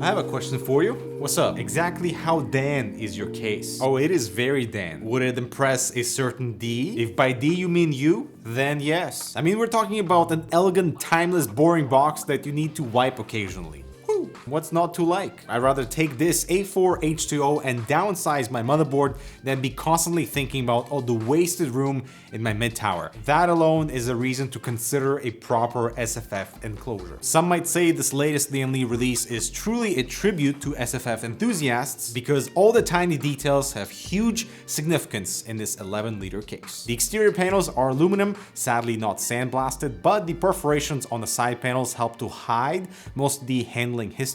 I have a question for you. What's up? Exactly how Dan is your case? Oh, it is very Dan. Would it impress a certain D? If by D you mean you, then yes. I mean, we're talking about an elegant, timeless, boring box that you need to wipe occasionally. What's not to like? I'd rather take this A4-H20 and downsize my motherboard than be constantly thinking about all the wasted room in my mid-tower. That alone is a reason to consider a proper SFF enclosure. Some might say this latest Lian Li release is truly a tribute to SFF enthusiasts because all the tiny details have huge significance in this 11-liter case. The exterior panels are aluminum, sadly not sandblasted, but the perforations on the side panels help to hide most of the handling history,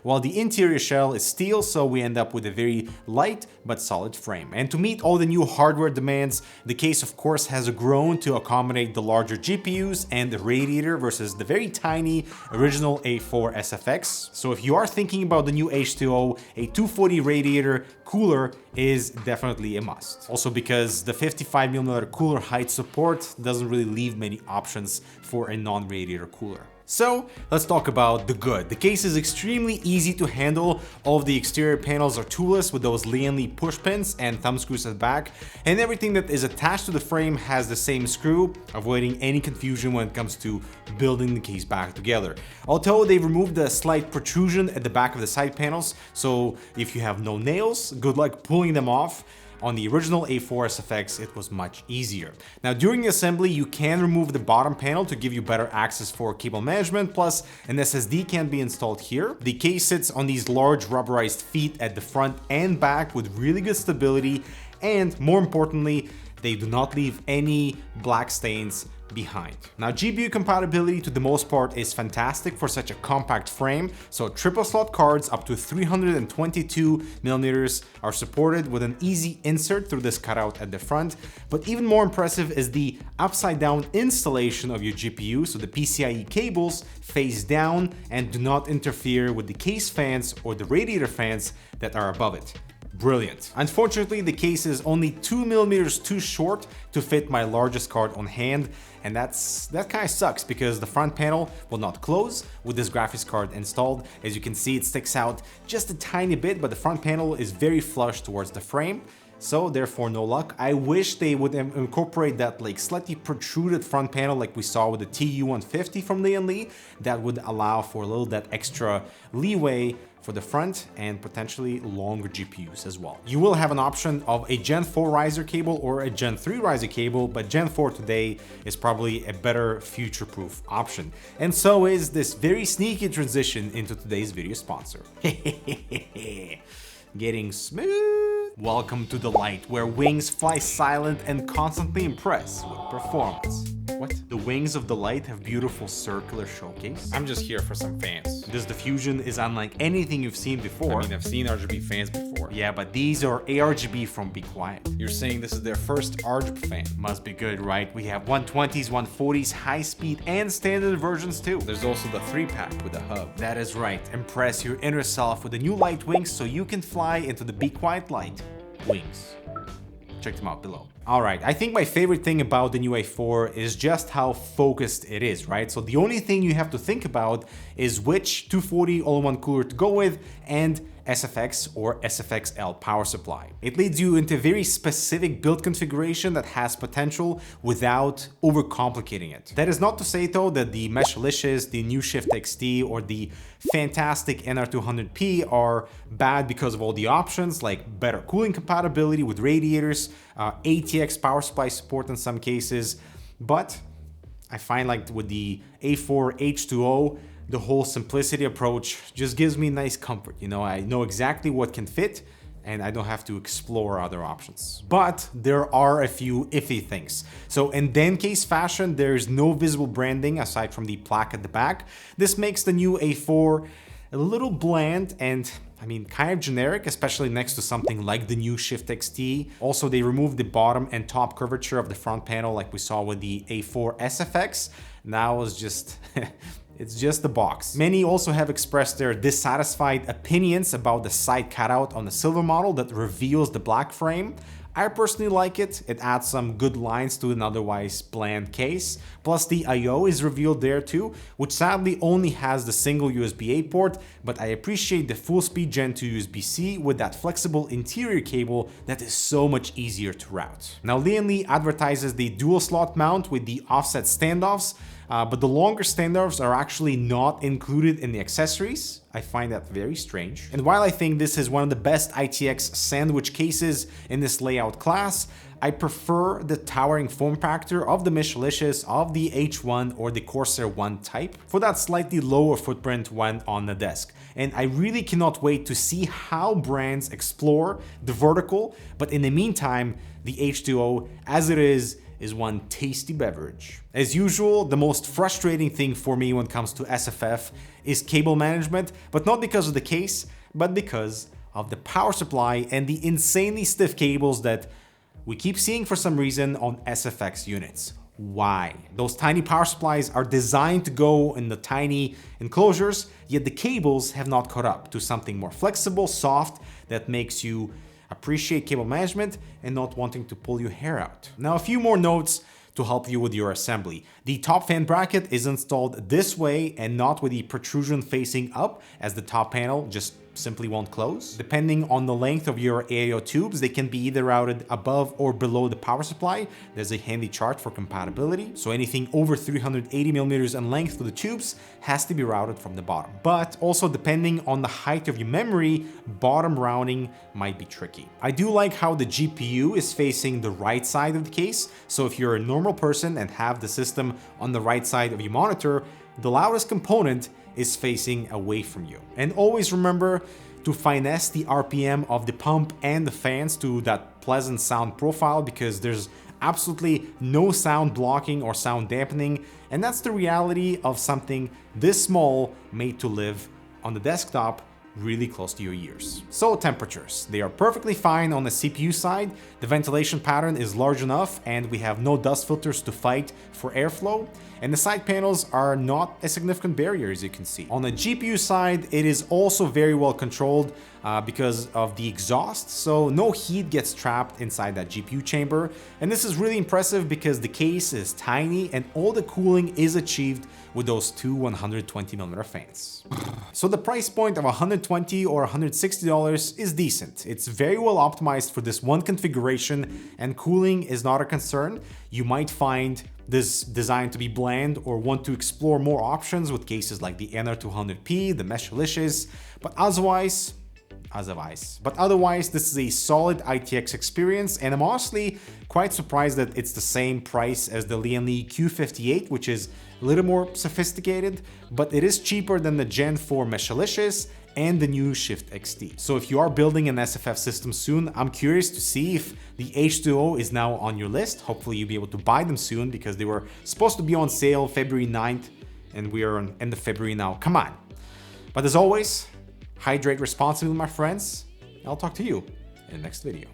while the interior shell is steel, so we end up with a very light but solid frame. And to meet all the new hardware demands, the case of course has grown to accommodate the larger GPUs and the radiator versus the very tiny original A4 SFX. So if you are thinking about the new H20, a 240 radiator cooler is definitely a must. Also because the 55mm cooler height support doesn't really leave many options for a non-radiator cooler. So let's talk about the good. The case is extremely easy to handle. All of the exterior panels are toolless with those Lian Li push pins and thumb screws at the back, and everything that is attached to the frame has the same screw, avoiding any confusion when it comes to building the case back together. Although they've removed the slight protrusion at the back of the side panels, so if you have no nails, good luck pulling them off. On the original A4 SFX, it was much easier. Now, during the assembly, you can remove the bottom panel to give you better access for cable management, plus an SSD can be installed here. The case sits on these large rubberized feet at the front and back with really good stability, and more importantly, they do not leave any black stains behind. Now, GPU compatibility to the most part is fantastic for such a compact frame, so triple slot cards up to 322mm are supported with an easy insert through this cutout at the front. But even more impressive is the upside down installation of your GPU, so the PCIe cables face down and do not interfere with the case fans or the radiator fans that are above it. Brilliant. Unfortunately, the case is only 2mm too short to fit my largest card on hand, and that kind of sucks because the front panel will not close with this graphics card installed. As you can see, it sticks out just a tiny bit, but the front panel is very flush towards the frame, so therefore no luck. I wish they would incorporate that like slightly protruded front panel like we saw with the TU150 from Lian Li. That would allow for a little that extra leeway for the front and potentially longer GPUs as well. You will have an option of a Gen 4 riser cable or a Gen 3 riser cable, but Gen 4 today is probably a better future-proof option. And so is this very sneaky transition into today's video sponsor. Getting smooth. Welcome to the light, where wings fly silent and constantly impress with performance. What? The wings of the light have beautiful circular showcase? I'm just here for some fans. This diffusion is unlike anything you've seen before. I mean, I've seen RGB fans before. Yeah, but these are ARGB from Be Quiet. You're saying this is their first RGB fan? Must be good, right? We have 120s, 140s, high speed, and standard versions too. There's also the 3-pack with a hub. That is right. Impress your inner self with the new light wings so you can fly into the Be Quiet light wings. Check them out below. All right, I think my favorite thing about the new A4 is just how focused it is, right? So the only thing you have to think about is which 240 all-in-one cooler to go with and SFX or SFXL power supply. It leads you into a very specific build configuration that has potential without overcomplicating it. That is not to say though that the Meshlicious, the new Shift XT, or the fantastic NR200P are bad because of all the options like better cooling compatibility with radiators, ATX power supply support in some cases, but I find like with the A4-H20, the whole simplicity approach just gives me nice comfort. You know, I know exactly what can fit and I don't have to explore other options. But there are a few iffy things. So in DAN case fashion, there's no visible branding aside from the plaque at the back. This makes the new A4 a little bland and I mean, kind of generic, especially next to something like the new Shift XT. Also, they removed the bottom and top curvature of the front panel like we saw with the A4 SFX. Now it's just it's just the box. Many also have expressed their dissatisfied opinions about the side cutout on the silver model that reveals the black frame. I personally like it. It adds some good lines to an otherwise bland case. Plus the I/O is revealed there too, which sadly only has the single USB-A port, but I appreciate the full speed Gen 2 USB-C with that flexible interior cable that is so much easier to route. Now Lian Li advertises the dual slot mount with the offset standoffs, but the longer standoffs are actually not included in the accessories. I find that very strange. And while I think this is one of the best ITX sandwich cases in this layout class, I prefer the towering form factor of the Michelicious, of the H1 or the Corsair 1 type for that slightly lower footprint when on the desk. And I really cannot wait to see how brands explore the vertical, but in the meantime, the H2O as it is one tasty beverage. As usual, the most frustrating thing for me when it comes to SFF is cable management, but not because of the case, but because of the power supply and the insanely stiff cables that we keep seeing for some reason on SFX units. Why? Those tiny power supplies are designed to go in the tiny enclosures, yet the cables have not caught up to something more flexible, soft, that makes you appreciate cable management and not wanting to pull your hair out. Now, a few more notes to help you with your assembly. The top fan bracket is installed this way and not with the protrusion facing up, as the top panel just simply won't close. Depending on the length of your AIO tubes, they can be either routed above or below the power supply. There's a handy chart for compatibility. So anything over 380 millimeters in length for the tubes has to be routed from the bottom. But also depending on the height of your memory, bottom routing might be tricky. I do like how the GPU is facing the right side of the case. So if you're a normal person and have the system on the right side of your monitor, the loudest component is facing away from you. And always remember to finesse the RPM of the pump and the fans to that pleasant sound profile, because there's absolutely no sound blocking or sound dampening, and that's the reality of something this small made to live on the desktop really close to your ears. So temperatures, they are perfectly fine on the CPU side. The ventilation pattern is large enough and we have no dust filters to fight for airflow. And the side panels are not a significant barrier, as you can see. On the GPU side, it is also very well controlled because of the exhaust, so no heat gets trapped inside that GPU chamber. And this is really impressive because the case is tiny and all the cooling is achieved with those two 120mm fans. So the price point of $120 or $160 is decent. It's very well optimized for this one configuration and cooling is not a concern. You might find this design to be bland or want to explore more options with cases like the NR200P, the Michelicious, but otherwise, this is a solid ITX experience, and I'm honestly quite surprised that it's the same price as the Lian Li Q58, which is a little more sophisticated, but it is cheaper than the Gen 4 Michelicious and the new Shift XT. So if you are building an SFF system soon, I'm curious to see if the H2O is now on your list. Hopefully you'll be able to buy them soon because they were supposed to be on sale February 9th and we are on end of February now. Come on. But as always, hydrate responsibly, my friends. I'll talk to you in the next video.